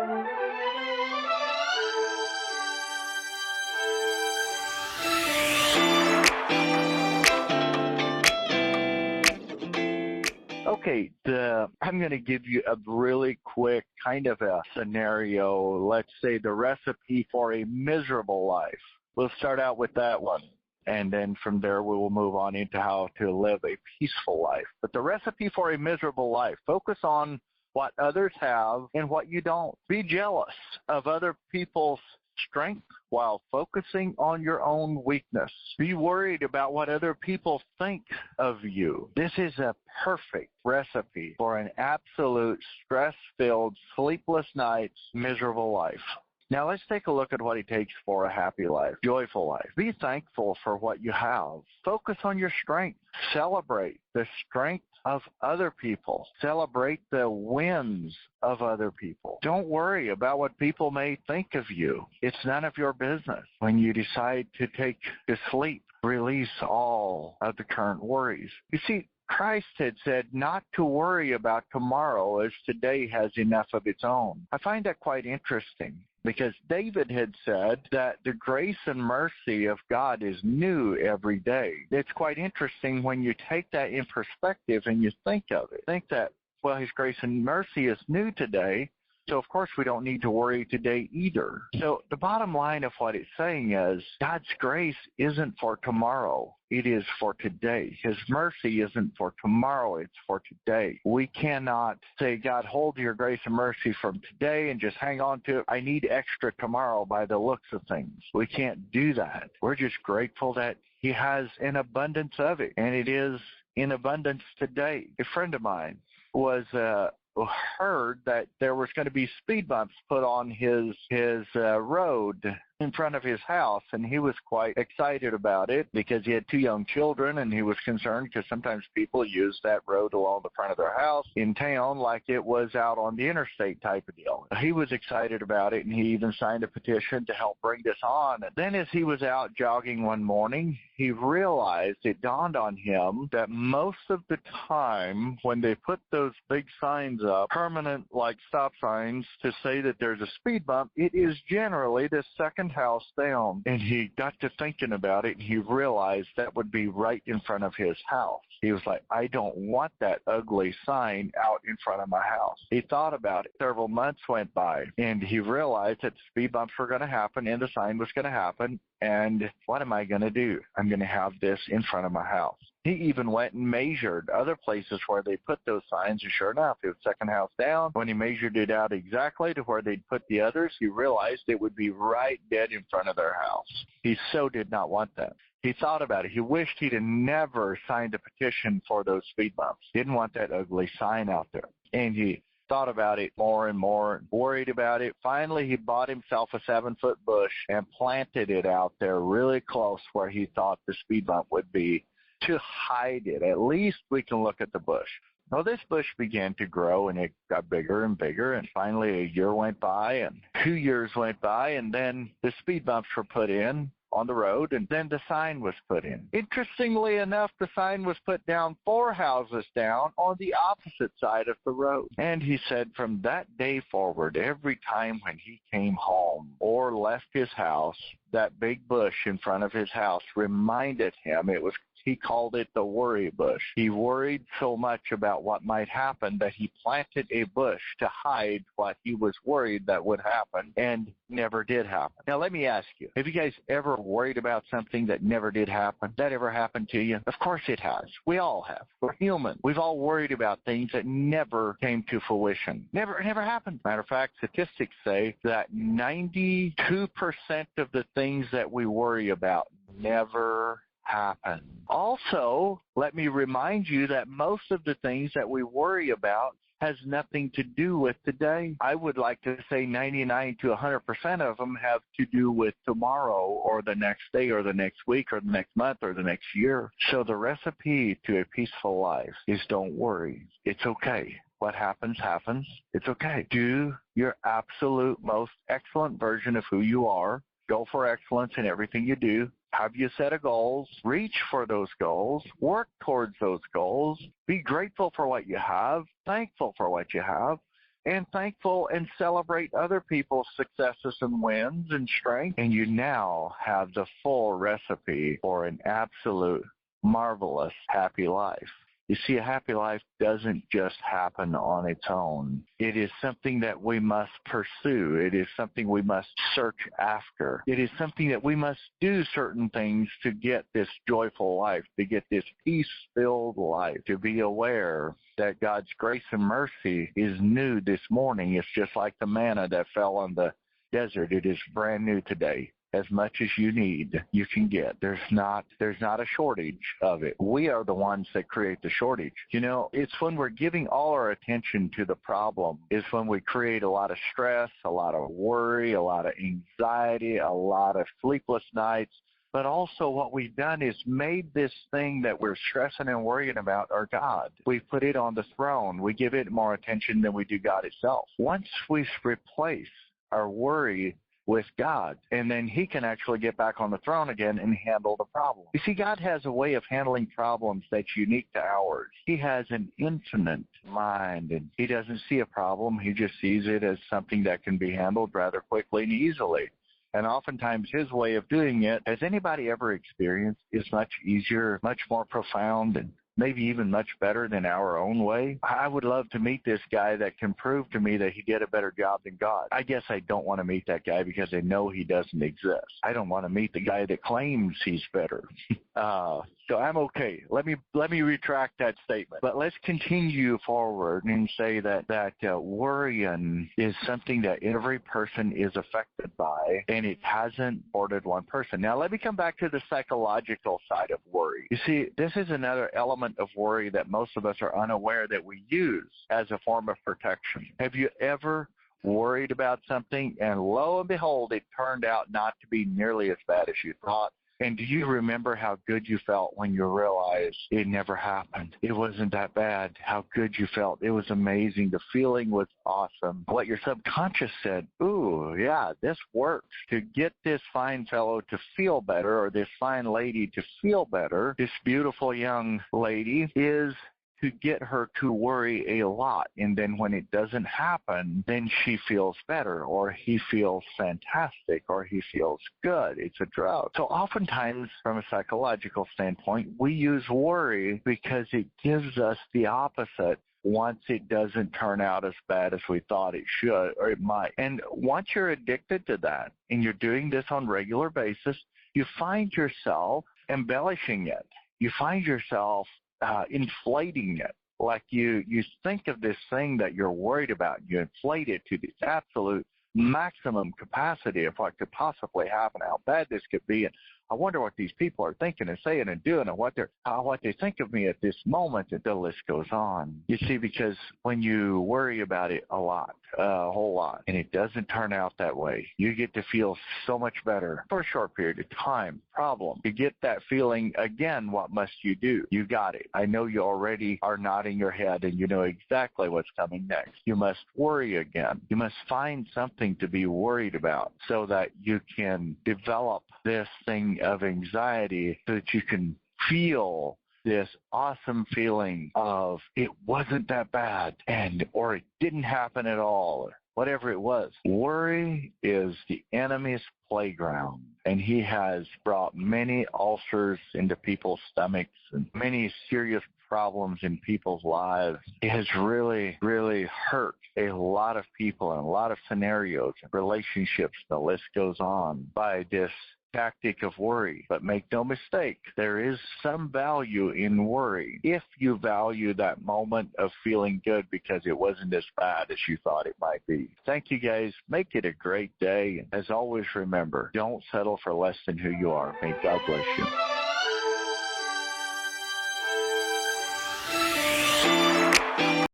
Okay, I'm going to give you a really quick kind of a scenario. Let's say the recipe for a miserable life. We'll start out with that one. And then from there, we will move on into how to live a peaceful life. But the recipe for a miserable life, focus on what others have and what you don't. Be jealous of other people's strength while focusing on your own weakness. Be worried about what other people think of you. This is a perfect recipe for an absolute stress-filled, sleepless nights, miserable life. Now let's take a look at what it takes for a happy life, joyful life. Be thankful for what you have. Focus on your strength. Celebrate the strength of other people. Celebrate the wins of other people. Don't worry about what people may think of you. It's none of your business. When you decide to take to sleep, release all of the current worries. You see, Christ had said not to worry about tomorrow as today has enough of its own. I find that quite interesting because David had said that the grace and mercy of God is new every day. It's quite interesting when you take that in perspective and you think of it. Think that, well, his grace and mercy is new today, so of course we don't need to worry today either. So the bottom line of what it's saying is God's grace isn't for tomorrow. It is for today. His mercy isn't for tomorrow. It's for today. We cannot say, God, hold your grace and mercy from today and just hang on to it. I need extra tomorrow by the looks of things. We can't do that. We're just grateful that he has an abundance of it, and it is in abundance today. A friend of mine was heard that there was going to be speed bumps put on his road in front of his house, and he was quite excited about it because he had 2 young children, and he was concerned because sometimes people use that road along the front of their house in town like it was out on the interstate type of deal. He was excited about it, and he even signed a petition to help bring this on. And then as he was out jogging one morning, he realized, it dawned on him, that most of the time when they put those big signs up, permanent like stop signs to say that there's a speed bump, it is generally the second house down. And he got to thinking about it, and he realized that would be right in front of his house. He was like, I don't want that ugly sign out in front of my house. He thought about it. Several months went by, and he realized that speed bumps were going to happen and the sign was going to happen. And what am I going to do? I'm going to have this in front of my house. He even went and measured other places where they put those signs, and sure enough, it was second house down. When he measured it out exactly to where they'd put the others, he realized it would be right dead in front of their house. He so did not want that. He thought about it. He wished he'd have never signed a petition for those speed bumps. Didn't want that ugly sign out there. And he thought about it more and more, worried about it. Finally, he bought himself a 7-foot bush and planted it out there really close where he thought the speed bump would be to hide it. At least we can look at the bush. Well, this bush began to grow, and it got bigger and bigger, and finally a year went by, and 2 years went by, and then the speed bumps were put in on the road, and then the sign was put in. Interestingly enough, the sign was put down 4 houses down on the opposite side of the road. And he said from that day forward, every time when he came home or left his house, that big bush in front of his house reminded him, he called it the worry bush. He worried so much about what might happen that he planted a bush to hide what he was worried that would happen, and never did happen. Now, let me ask you, have you guys ever worried about something that never did happen? That ever happened to you? Of course it has. We all have. We're human. We've all worried about things that never came to fruition. Never happened. Matter of fact, statistics say that 92% of the things that we worry about never happen. Also, let me remind you that most of the things that we worry about has nothing to do with today. I would like to say 99 to 100% of them have to do with tomorrow or the next day or the next week or the next month or the next year. So the recipe to a peaceful life is don't worry. It's okay. What happens, happens. It's okay. Do your absolute most excellent version of who you are. Go for excellence in everything you do. Have you set of goals? Reach for those goals. Work towards those goals. Be grateful for what you have. Thankful for what you have. and thankful and celebrate other people's successes and wins and strength. And you now have the full recipe for an absolute marvelous happy life. You see, a happy life doesn't just happen on its own. It is something that we must pursue. It is something we must search after. It is something that we must do certain things to get this joyful life, to get this peace-filled life, to be aware that God's grace and mercy is new this morning. It's just like the manna that fell on the desert. It is brand new today. As much as you need, you can get. There's not a shortage of it. We are the ones that create the shortage. You know, it's when we're giving all our attention to the problem is when we create a lot of stress, a lot of worry, a lot of anxiety, a lot of sleepless nights. But also what we've done is made this thing that we're stressing and worrying about our God. We've put it on the throne. We give it more attention than we do God itself. Once we replace our worry with God, and then he can actually get back on the throne again and handle the problem. You see, God has a way of handling problems that's unique to ours. He has an infinite mind, and he doesn't see a problem. He just sees it as something that can be handled rather quickly and easily. And oftentimes his way of doing it, has anybody ever experienced, is much easier, much more profound, and maybe even much better than our own way. I would love to meet this guy that can prove to me that he did a better job than God. I guess I don't want to meet that guy because I know he doesn't exist. I don't want to meet the guy that claims he's better. So I'm okay. Let me retract that statement. But let's continue forward and say that worrying is something that every person is affected by, and it hasn't ordered one person. Now let me come back to the psychological side of worry. You see, this is another element of worry that most of us are unaware that we use as a form of protection. Have you ever worried about something and lo and behold, it turned out not to be nearly as bad as you thought? And do you remember how good you felt when you realized it never happened? It wasn't that bad. How good you felt. It was amazing. The feeling was awesome. What your subconscious said, ooh, yeah, this works. To get this fine fellow to feel better, or this fine lady to feel better, this beautiful young lady, is to get her to worry a lot. And then when it doesn't happen, then she feels better, or he feels fantastic, or he feels good. It's a drug. So oftentimes, from a psychological standpoint, we use worry because it gives us the opposite once it doesn't turn out as bad as we thought it should or it might. And once you're addicted to that and you're doing this on a regular basis, you find yourself embellishing it. You find yourself inflating it. Like you think of this thing that you're worried about, you inflate it to the absolute maximum capacity of what could possibly happen, how bad this could be, and I wonder what these people are thinking and saying and doing, and what they think of me at this moment, and the list goes on. You see, because when you worry about it a whole lot, and it doesn't turn out that way, you get to feel so much better for a short period of time. Problem. You get that feeling again, what must you do? You got it. I know you already are nodding your head and you know exactly what's coming next. You must worry again. You must find something to be worried about so that you can develop this thing of anxiety so that you can feel this awesome feeling of it wasn't that bad, or it didn't happen at all, or whatever it was. Worry is the enemy's playground, and he has brought many ulcers into people's stomachs and many serious problems in people's lives. It has really, really hurt a lot of people in a lot of scenarios and relationships. The list goes on by this tactic of worry. But make no mistake, there is some value in worry if you value that moment of feeling good because it wasn't as bad as you thought it might be. Thank you, guys. Make it a great day. As always, remember, don't settle for less than who you are. May God bless you.